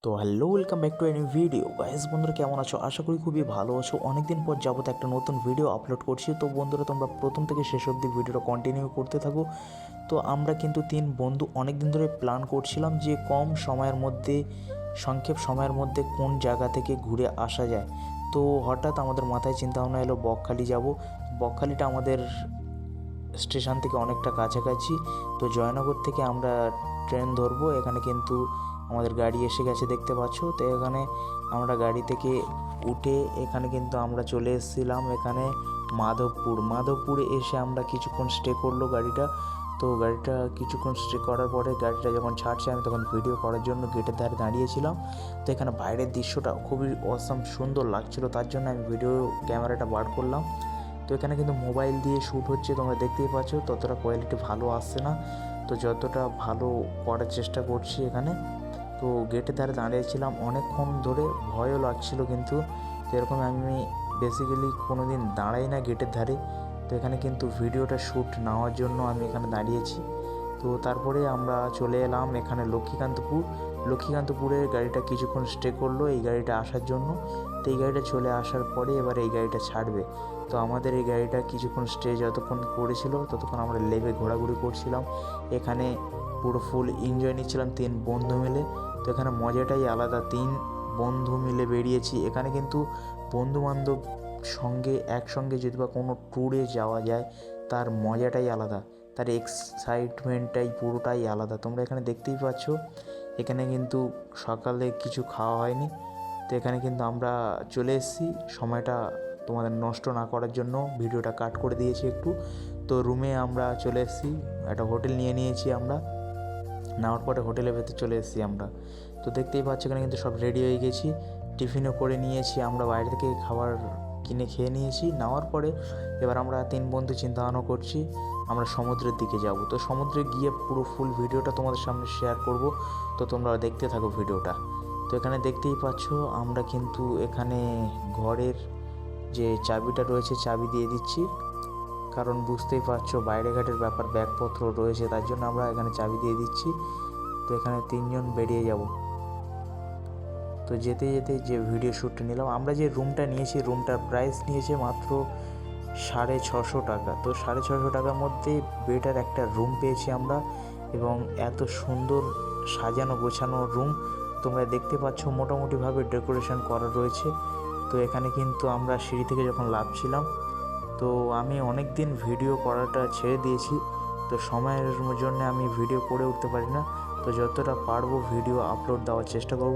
তো hello, welcome back to any video. Guys বন্ধুরা কেমন আছো? আশা করি খুবই ভালো আছো। অনেকদিন পর যাবত একটা নতুন ভিডিও আপলোড করছি। তো বন্ধুরা তোমরা প্রথম থেকে শেষ অবধি ভিডিওটা কন্টিনিউ করতে থাকো। তো আমরা কিন্তু তিন বন্ধু অনেক দিন ধরে প্ল্যান করছিলাম যে কম সময়ের মধ্যে, সংক্ষেপ সময়ের মধ্যে কোন জায়গা থেকে ঘুরে আসা যায়। তো হঠাৎ আমাদের মাথায় চিন্তা ভাবনা এলো বকখালি যাব। বকখালিটা আমাদের স্টেশন থেকে অনেকটা কাছাকাছি। তো জয়নগর থেকে আমরা ট্রেন ধরবো। এখানে কিন্তু আমাদের গাড়ি এসে গেছে, দেখতে পাচ্ছ। তো এখানে আমরা গাড়ি থেকে উঠে এখানে কিন্তু আমরা চলে এসেছিলাম এখানে মাধবপুরে এসে আমরা কিছুক্ষণ স্টে করলো গাড়িটা। তো গাড়িটা কিছুক্ষণ স্টে করার পরে গাড়িটা যখন ছাড়ছে আমি তখন ভিডিও করার জন্য গেটের ধারে দাঁড়িয়েছিলাম। তো এখানে বাইরের দৃশ্যটা খুবই অসাম সুন্দর লাগছিল, তার জন্য আমি ভিডিও ক্যামেরাটা বার করলাম। তো এখানে কিন্তু মোবাইল দিয়ে শ্যুট হচ্ছে, তোমরা দেখতেই পাচ্ছ। ততটা কোয়ালিটি ভালো আসছে না, তো যতটা ভালো করার চেষ্টা করছি এখানে। তো গেটের ধারে দাঁড়িয়েছিলাম অনেকক্ষণ ধরে, ভয়ও লাগছিল কিন্তু। তো এরকম আমি বেসিক্যালি কোনো দিন দাঁড়াই না গেটের ধারে। তো এখানে কিন্তু ভিডিওটা শ্যুট নেওয়ার জন্য আমি এখানে দাঁড়িয়েছি। তো তারপরে আমরা চলে এলাম এখানে লক্ষ্মীকান্তপুরে গাড়িটা কিছুক্ষণ স্টে করলো এই গাড়িটা আসার জন্য। তো এই গাড়িটা চলে আসার পরে এবার এই গাড়িটা ছাড়বে। তো আমাদের এই গাড়িটা কিছুক্ষণ স্টে যতক্ষণ করেছিল ততক্ষণ আমরা লেবে ঘোরাঘুরি করছিলাম এখানে, পুরো ফুল এনজয় নিচ্ছিলাম তিন বন্ধু মিলে। তো এখানে মজাটাই আলাদা, তিন বন্ধু মিলে বেরিয়েছি। এখানে কিন্তু বন্ধুবান্ধব সঙ্গে একসঙ্গে যদি বা কোনো ট্যুরে যাওয়া যায় তার মজাটাই আলাদা, তার এক্সাইটমেন্টটাই পুরোটাই আলাদা। তোমরা এখানে দেখতেই পাচ্ছ এখানে কিন্তু সকালে কিছু খাওয়া হয়নি। তো এখানে কিন্তু আমরা চলে এসেছি, সময়টা তোমাদের নষ্ট না করার জন্য ভিডিওটা কাট করে দিয়েছি একটু। তো রুমে আমরা চলে এসেছি, একটা হোটেল নিয়ে নিয়েছি আমরা। নেওয়ার পরে হোটেলের ভেতর চলে এসেছি আমরা। তো দেখতেই পাচ্ছ এখানে কিন্তু সব রেডি হয়ে গেছি, টিফিনও করে নিয়েছি আমরা, বাইরে থেকে খাবার কিনে খেয়ে নিয়েছি। নেওয়ার পরে এবার আমরা তিন বন্ধু চিন্তা ভাবনা করছি আমরা সমুদ্রের দিকে যাব। তো সমুদ্রে গিয়ে পুরো ফুল ভিডিওটা তোমাদের সামনে শেয়ার করব, তো তোমরা দেখতে থাকো ভিডিওটা। তো এখানে দেখতেই পাচ্ছ আমরা কিন্তু এখানে ঘরের যে চাবিটা রয়েছে চাবি দিয়ে দিচ্ছি, কারণ বুঝতেই পারছো বাইরে ঘাটের ব্যাপার, ব্যাগপত্র রয়েছে, তার জন্য আমরা এখানে চাবি দিয়ে দিচ্ছি। তো এখানে তিনজন বেরিয়ে যাব। তো যেতে যেতে যে ভিডিও শ্যুটটা নিলাম, আমরা যে রুমটা নিয়েছি রুমটার প্রাইস নিয়েছে মাত্র 650 টাকা। তো 650 টাকার মধ্যে বেটার একটা রুম পেয়েছি আমরা, এবং এত সুন্দর সাজানো গোছানো রুম। তোমরা দেখতে পাচ্ছ মোটামুটিভাবে ডেকোরেশন করা রয়েছে। তো এখানে কিন্তু আমরা সিঁড়ি থেকে যখন নামছিলাম, তো আমি অনেক দিন ভিডিও করাটা ছেড়ে দিয়েছি। তো সময়ের জন্য আমি ভিডিও করে উঠতে পারি না, তো যতটা পারবো ভিডিও আপলোড দেওয়ার চেষ্টা করব।